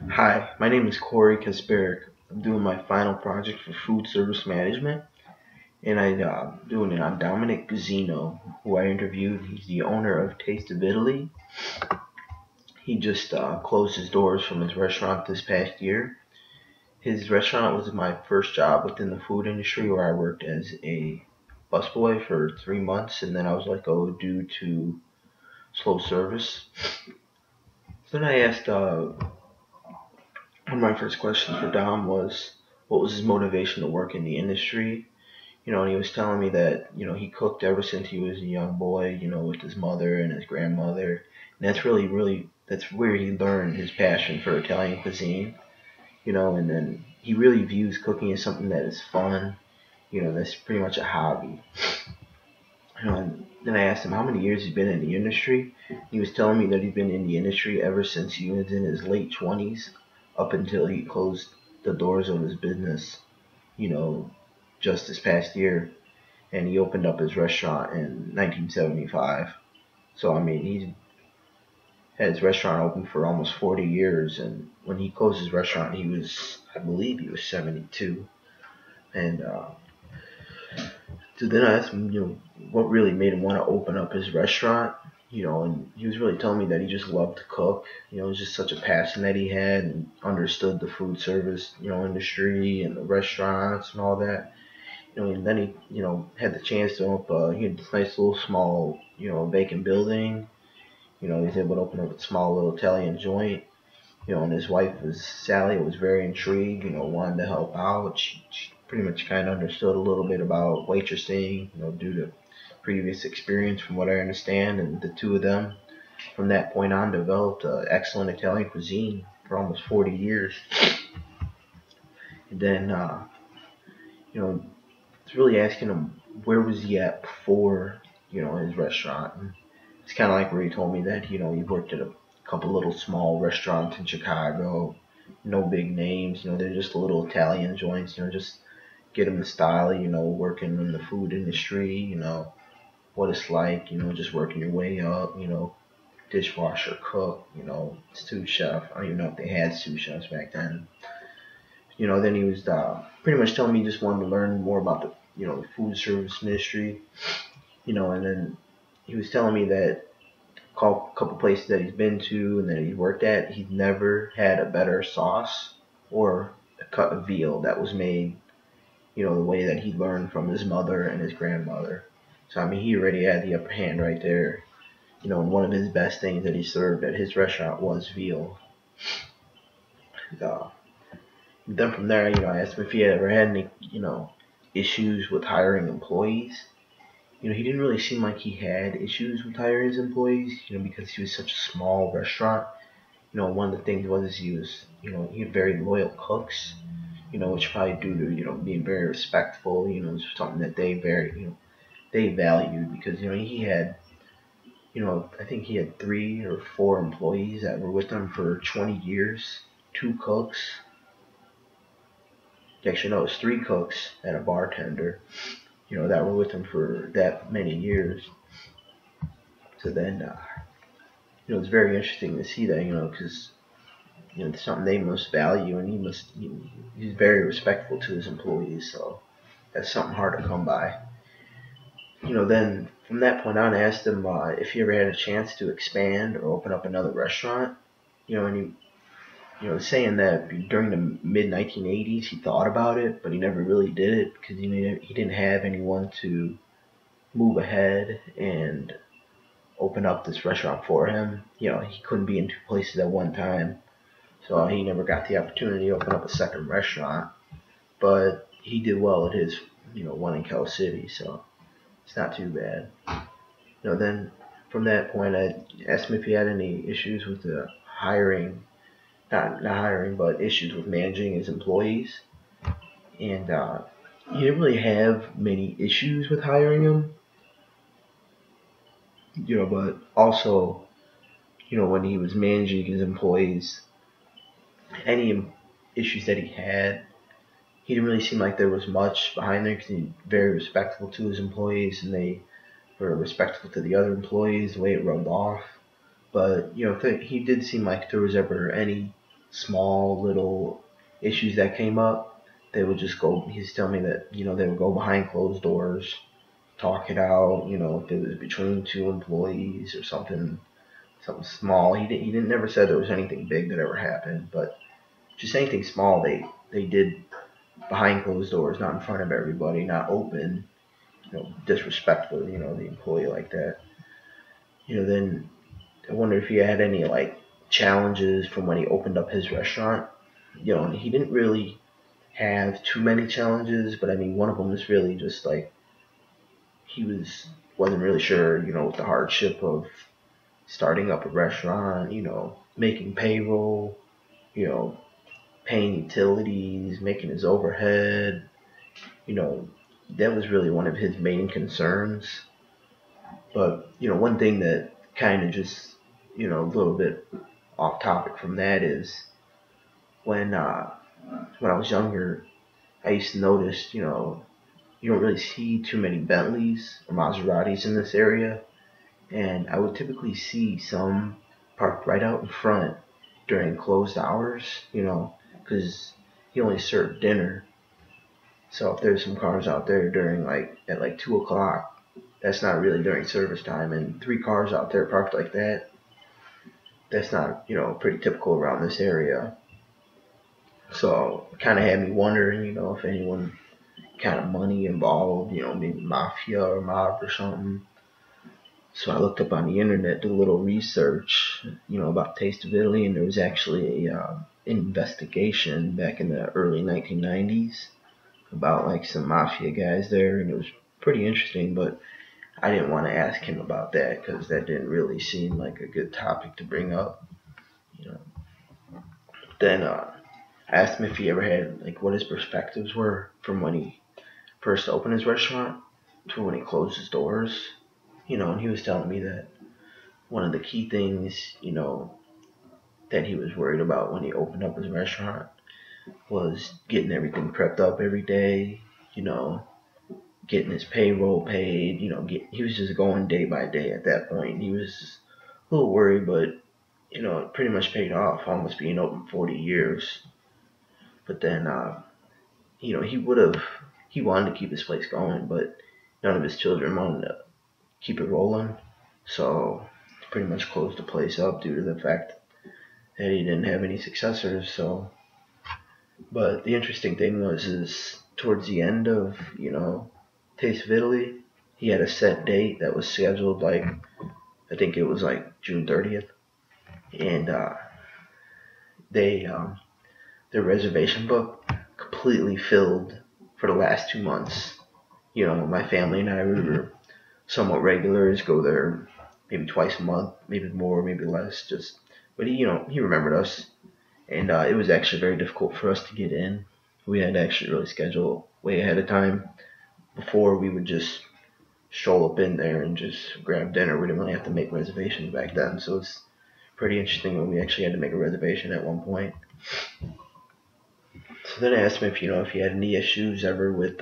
Hi, my name is Corey Kasperic. I'm doing my final project for food service management, and I'm doing it on Dominic Zeno, who I interviewed. He's the owner of Taste of Italy. He just closed his doors from his restaurant this past year. His restaurant was my first job within the food industry, where I worked as a busboy for 3 months, and then I was let go due to slow service. Then I asked one of my first questions for Dom was, what was his motivation to work in the industry? And he was telling me that, he cooked ever since he was a young boy, with his mother and his grandmother. And that's that's where he learned his passion for Italian cuisine, and then he really views cooking as something that is fun, that's pretty much a hobby. And then I asked him how many years he's been in the industry. He was telling me that he'd been in the industry ever since he was in his late 20s up until he closed the doors of his business, you know, just this past year. And he opened up his restaurant in 1975. So, I mean, he's had his restaurant open for almost 40 years. And when he closed his restaurant, I believe he was 72. And so then I asked him, what really made him want to open up his restaurant, and he was really telling me that he just loved to cook. It was just such a passion that he had and understood the food service, industry and the restaurants and all that. And then he, had the chance to open, he had this nice little small, vacant building. He was able to open up a small little Italian joint. And his wife was Sally was very intrigued, wanted to help out. She pretty much kind of understood a little bit about waitressing, due to previous experience from what I understand. And the two of them, from that point on, developed excellent Italian cuisine for almost 40 years. And then, it's really asking him where was he at before, his restaurant. And it's kind of like where he told me that, he worked at a couple little small restaurants in Chicago, no big names, they're just little Italian joints, just get him the style, working in the food industry, what it's like, just working your way up, dishwasher, cook, sous chef. I don't even know if they had sous chefs back then. Then he was pretty much telling me he just wanted to learn more about the, the food service industry, and then he was telling me that a couple places that he's been to and that he's worked at, he's never had a better sauce or a cut of veal that was made, the way that he learned from his mother and his grandmother. So, I mean, he already had the upper hand right there. And one of his best things that he served at his restaurant was veal. Uh, then from there, I asked him if he had ever had any, issues with hiring employees. He didn't really seem like he had issues with hiring his employees, because he was such a small restaurant. One of the things was he had very loyal cooks, which probably due to, being very respectful, is something that they valued because, he had, I think he had 3 or 4 employees that were with him for 20 years, 2 cooks. Actually, no, it was 3 cooks and a bartender, that were with him for that many years. So then, it's very interesting to see that, because it's something they must value, and he's very respectful to his employees. So that's something hard to come by. Then from that point on, I asked him if he ever had a chance to expand or open up another restaurant. And saying that during the mid 1980s he thought about it, but he never really did it because he didn't have anyone to move ahead and open up this restaurant for him. He couldn't be in 2 places at one time, so he never got the opportunity to open up a second restaurant. But he did well at his, one in Cal City, so it's not too bad. Then from that point, I asked him if he had any issues with the hiring, not hiring, but issues with managing his employees. And he didn't really have many issues with hiring them, but also, when he was managing his employees, any issues that he had, he didn't really seem like there was much behind there because he's very respectful to his employees and they were respectful to the other employees, the way it rubbed off. But, he did seem like if there was ever any small little issues that came up, they would just go. He's telling me that they would go behind closed doors, talk it out. If it was between two employees or something small. He didn't never said there was anything big that ever happened, but just anything small they did behind closed doors, not in front of everybody, not open, disrespectful, the employee like that. Then I wonder if he had any like challenges from when he opened up his restaurant. And he didn't really have too many challenges, but I mean one of them was really just like he wasn't really sure, with the hardship of starting up a restaurant, making payroll, you know, paying utilities, making his overhead, you know, that was really one of his main concerns. But, one thing that kind of just, a little bit off topic from that is when when I was younger, I used to notice, you don't really see too many Bentleys or Maseratis in this area, and I would typically see some parked right out in front during closed hours, because he only served dinner. So if there's some cars out there during at 2 o'clock, that's not really during service time, and three cars out there parked like that, that's not pretty typical around this area. So it kind of had me wondering, if anyone kind of money involved, maybe mafia or mob or something. So I looked up on the internet, did a little research, about Taste of Italy, and there was actually a investigation back in the early 1990s about like some mafia guys there, and it was pretty interesting. But I didn't want to ask him about that because that didn't really seem like a good topic to bring up. You know. Then I asked him if he ever had like what his perspectives were from when he first opened his restaurant to when he closed his doors. And he was telling me that one of the key things, that he was worried about when he opened up his restaurant was getting everything prepped up every day, getting his payroll paid, he was just going day by day at that point. He was a little worried, but, it pretty much paid off, almost being open 40 years. But then, he wanted to keep his place going, but none of his children wanted to keep it rolling. So he pretty much closed the place up due to the fact that he didn't have any successors. So, but the interesting thing is towards the end of Taste of Italy, he had a set date that was scheduled I think it was like June 30th, and they their reservation book completely filled for the last 2 months. My family and I, we were somewhat regulars, go there maybe twice a month, maybe more, maybe less. But he remembered us, and it was actually very difficult for us to get in. We had to actually really schedule way ahead of time. Before we would just stroll up in there and just grab dinner. We didn't really have to make reservations back then, so it's pretty interesting when we actually had to make a reservation at one point. So then I asked him if he had any issues ever with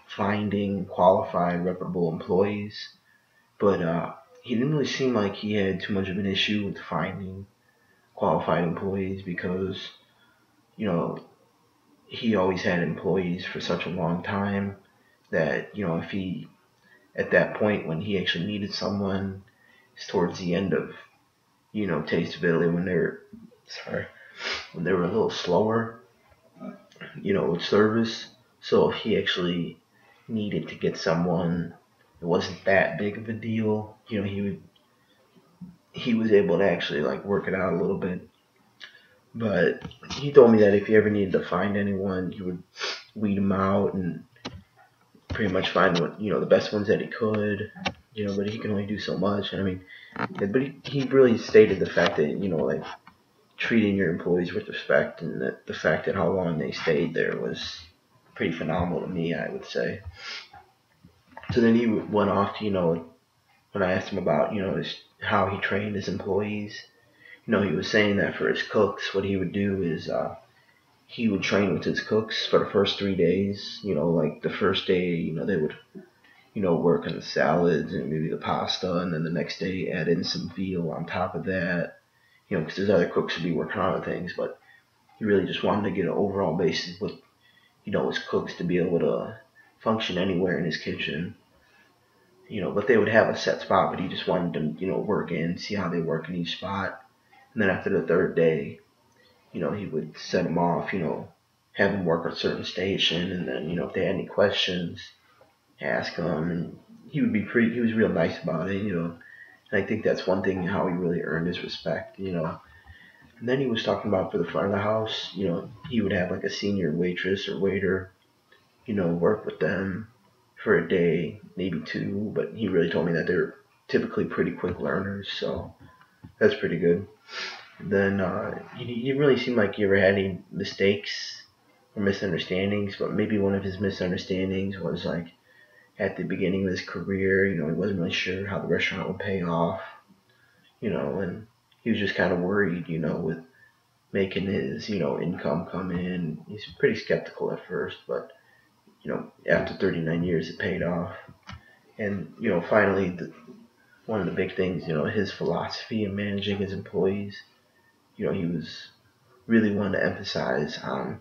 finding qualified, reputable employees, but he didn't really seem like he had too much of an issue with finding qualified employees because, he always had employees for such a long time that, if he, at that point when he actually needed someone, it's towards the end of, Taste of Italy when when they were a little slower, with service. So if he actually needed to get someone, it wasn't that big of a deal. He was able to actually like work it out a little bit. But he told me that if he ever needed to find anyone, he would weed them out and pretty much find the best ones that he could. But he can only do so much. I mean, but he really stated the fact that like treating your employees with respect, and that the fact that how long they stayed there was pretty phenomenal to me, I would say. So then he went off to when I asked him about how he trained his employees. He was saying that for his cooks, what he would do is he would train with his cooks for the first 3 days. Like the first day, they would, work on the salads and maybe the pasta, and then the next day add in some veal on top of that. because there's other cooks who'd be working on other things, but he really just wanted to get an overall basis with, his cooks to be able to function anywhere in his kitchen. But they would have a set spot, but he just wanted them, work in, see how they work in each spot. And then after the third day, he would set them off, have them work a certain station, and then, if they had any questions, ask him. And he was real nice about it. And I think that's one thing how he really earned his respect. And then he was talking about for the front of the house, he would have like a senior waitress or waiter, work with them for a day, maybe two, but he really told me that they're typically pretty quick learners, so that's pretty good. And then he didn't really seem like he ever had any mistakes or misunderstandings, but maybe one of his misunderstandings was like at the beginning of his career, he wasn't really sure how the restaurant would pay off, and he was just kind of worried, with making his, income come in. He's pretty skeptical at first, but after 39 years, it paid off. And, finally, one of the big things, his philosophy in managing his employees, he was really wanting to emphasize on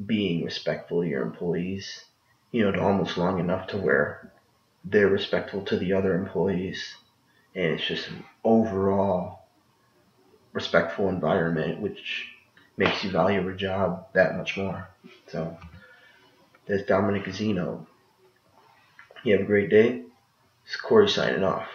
being respectful to your employees, to almost long enough to where they're respectful to the other employees. And it's just an overall respectful environment, which makes you value your job that much more. So that's Dominic Zeno. You have a great day. It's Corey signing off.